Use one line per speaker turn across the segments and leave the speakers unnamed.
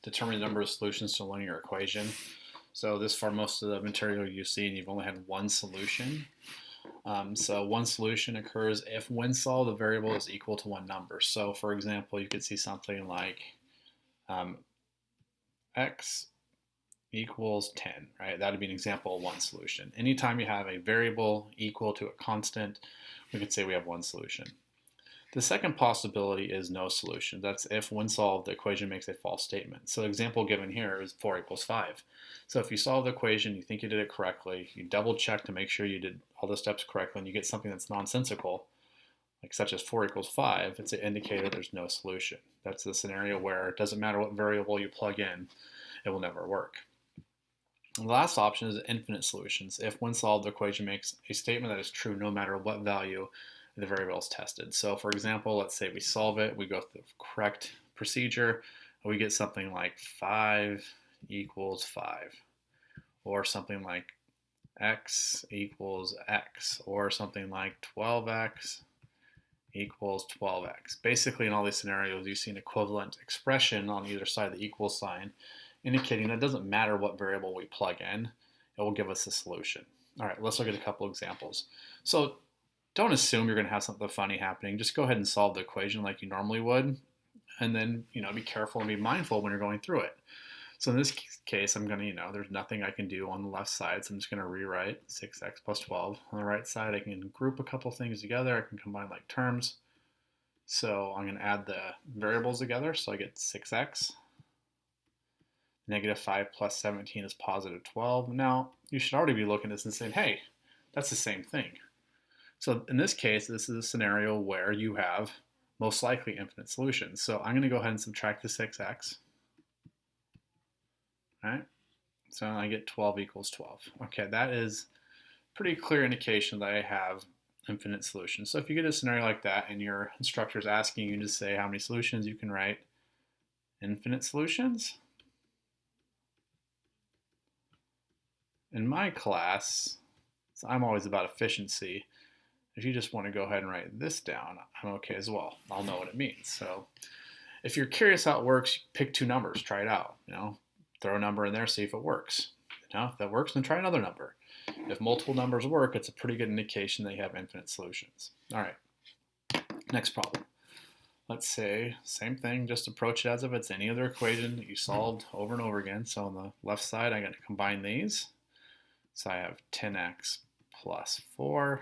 determine the number of solutions to a linear equation. So this far, most of the material you see, and you've only had one solution. So one solution occurs if when solved, the variable is equal to one number. So for example, you could see something like x equals 10, right? That would be an example of one solution. Anytime you have a variable equal to a constant, we could say we have one solution. The second possibility is no solution. That's if when solved, the equation makes a false statement. So the example given here is 4 equals 5. So if you solve the equation, you think you did it correctly, you double check to make sure you did all the steps correctly, and you get something that's nonsensical, like such as 4 equals 5, it's an indicator there's no solution. That's the scenario where it doesn't matter what variable you plug in, it will never work. And the last option is infinite solutions. If when solved, the equation makes a statement that is true no matter what value the variable is tested. So for example, let's say we solve it, we go through the correct procedure, and we get something like 5 equals 5, or something like x equals x, or something like 12x equals 12x. Basically, in all these scenarios, you see an equivalent expression on either side of the equal sign, indicating that it doesn't matter what variable we plug in, it will give us a solution. All right, let's look at a couple examples. So don't assume you're going to have something funny happening. Just go ahead and solve the equation like you normally would, and then be careful and be mindful when you're going through it. So in this case, I'm going to, there's nothing I can do on the left side, so I'm just going to rewrite 6x plus 12. On the right side, I can group a couple things together. I can combine like terms. So I'm going to add the variables together, so I get 6x. Negative 5 plus 17 is positive 12. Now, you should already be looking at this and saying, hey, that's the same thing. So in this case, this is a scenario where you have most likely infinite solutions. So I'm going to go ahead and subtract the 6x. All right, so I get 12 equals 12. Okay, that is pretty clear indication that I have infinite solutions. So if you get a scenario like that and your instructor is asking you to say how many solutions, you can write infinite solutions. In my class, so I'm always about efficiency. If you just want to go ahead and write this down, I'm okay as well. I'll know what it means. So if you're curious how it works, pick two numbers, try it out. Throw a number in there, see if it works. If that works, then try another number. If multiple numbers work, it's a pretty good indication that you have infinite solutions. All right, next problem. Let's say, same thing, just approach it as if it's any other equation that you solved over and over again. So on the left side, I'm going to combine these. So I have 10x plus 4.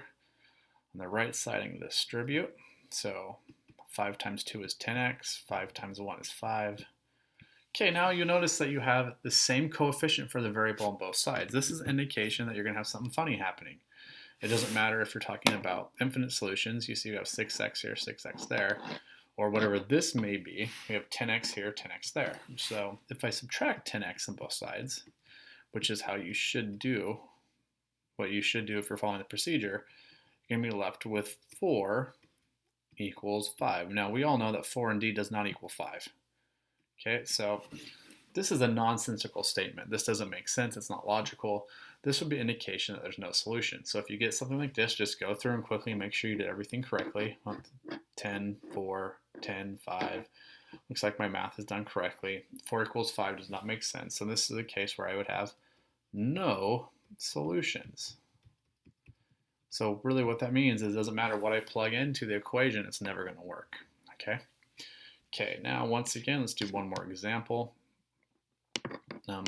On the right side, I'm going to distribute. So 5 times 2 is 10x, 5 times 1 is 5. Okay, now you notice that you have the same coefficient for the variable on both sides. This is an indication that you're going to have something funny happening. It doesn't matter if you're talking about infinite solutions. You see we have 6x here, 6x there, or whatever this may be. We have 10x here, 10x there. So if I subtract 10x on both sides, which is how you should do, what you should do if you're following the procedure, you're going to be left with 4 equals 5. Now, we all know that 4 indeed does not equal 5. Okay, so this is a nonsensical statement. This doesn't make sense. It's not logical. This would be an indication that there's no solution. So if you get something like this, just go through and quickly make sure you did everything correctly. 10, 4, 10, 5. Looks like my math is done correctly. 4 equals 5 does not make sense. So this is a case where I would have no solutions. So really what that means is it doesn't matter what I plug into the equation, it's never going to work. Okay, now once again, let's do one more example.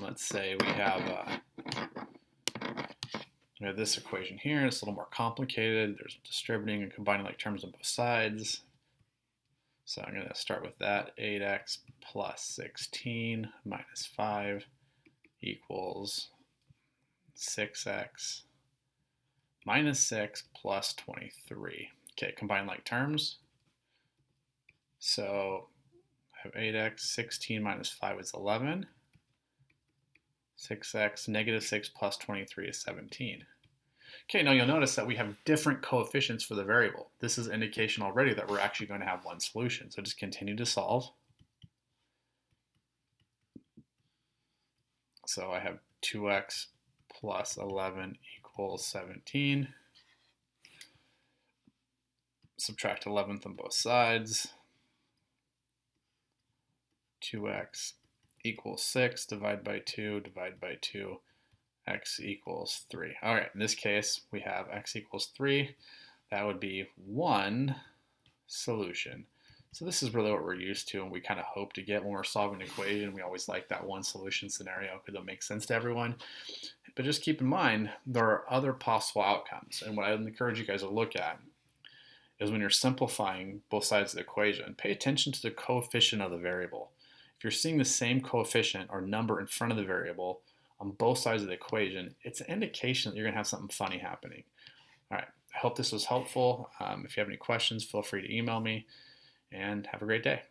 Let's say we have this equation here. It's a little more complicated. There's distributing and combining like terms on both sides. So I'm going to start with that. 8x plus 16 minus 5 equals 6x minus 6 plus 23. Okay, combine like terms. So I have 8x, 16 minus 5 is 11. 6x, negative 6 plus 23 is 17. Okay, now you'll notice that we have different coefficients for the variable. This is an indication already that we're actually going to have one solution. So just continue to solve. So I have 2x plus 11 equals 17. Subtract 11th on both sides. 2x equals 6, divide by 2, divide by 2, x equals 3. All right, in this case, we have x equals 3. That would be one solution. So this is really what we're used to and we kind of hope to get when we're solving an equation. We always like that one solution scenario because it makes sense to everyone. But just keep in mind, there are other possible outcomes. And what I would encourage you guys to look at is when you're simplifying both sides of the equation, pay attention to the coefficient of the variable. If you're seeing the same coefficient or number in front of the variable on both sides of the equation, it's an indication that you're going to have something funny happening. All right, I hope this was helpful. If you have any questions, feel free to email me, and have a great day.